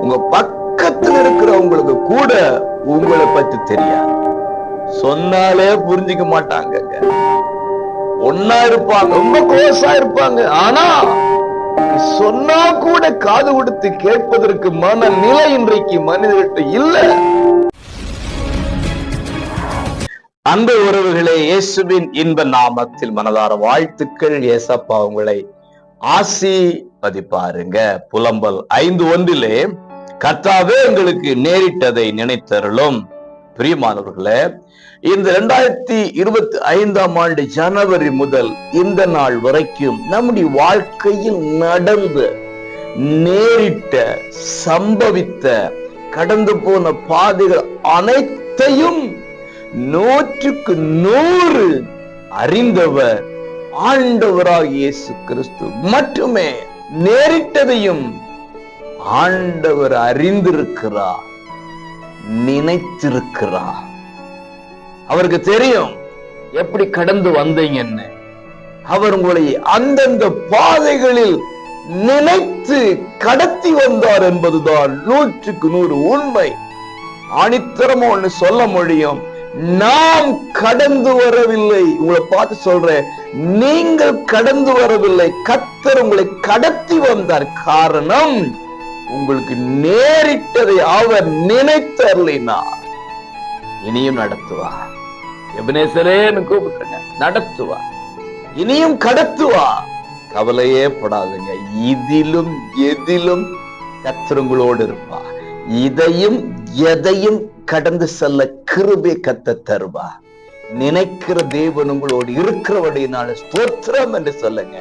உங்க பக்கத்தில் இருக்கிறவங்களுக்கு கூட உங்களை பத்தி தெரியாது. சொன்னாலே புரிஞ்சுக்க மாட்டாங்க. ஒன்னா இருப்பாங்க, ரொம்ப க்ளோஸா இருப்பாங்க. ஆனா சொன்னா கூட காது கொடுத்து கேட்பதற்கு மனநிலை இன்றைக்கு மனிதர்கிட்ட இல்ல. அன்பு உறவுகளே, இயேசுவின் இன்ப நாமத்தில் மனதார வாழ்த்துக்கள். ஏசப்பா உங்களை ஆசீர்வதிப்பாருங்க. புலம்பல் 5:1 கர்த்தாவே எங்களுக்கு நேரிட்டதை நினைத்தருளும். பிரியமானவர்களே, இந்த 2025 ஜனவரி முதல் இந்த நாள் வரைக்கும் நம்முடைய வாழ்க்கையில் நடந்த, நேரிட்ட, சம்பவித்த, கடந்து போன பாதைகள் அனைத்தையும் 100க்கு 100 அறிந்தவர் ஆண்டவராகிய இயேசு கிறிஸ்து மட்டுமே. நேரிட்டதையும் ஆண்டவர் அறிந்திருக்கிறார், நினைத்திருக்கிறார். அவருக்கு தெரியும் எப்படி கடந்து வந்தீங்கன்னு. அவர் உங்களை அந்தந்த பாதைகளில் நினைத்து கடத்தி வந்தார் என்பதுதான் 100க்கு 100 உண்மை. ஆணித்தரமா ஒண்ணு சொல்ல முடியும், நாம் கடந்து வரவில்லை. உங்களை பார்த்து சொல்றேன், நீங்கள் கடந்து வரவில்லை, கர்த்தர் உங்களை கடத்தி வந்தார். காரணம், உங்களுக்கு நேரிட்டதை அவர் நினைத்தருளினார். இனியும் நடத்துவார். எபனேசரேன்னு கூப்பிட்டுருங்க, நடத்துவார். இனியும் கடத்துவார். கவலையே படாதுங்க. இதிலும் எதிலும் கர்த்தர் உங்களோடு இருப்பார். இதையும் எதையும் கடந்து செல்ல கிருபை கர்த்தர் தருவார். நினைக்கிற தேவன் உங்களோடு இருக்கிறவடையினால ஸ்தோத்திரம் என்று சொல்லுங்க.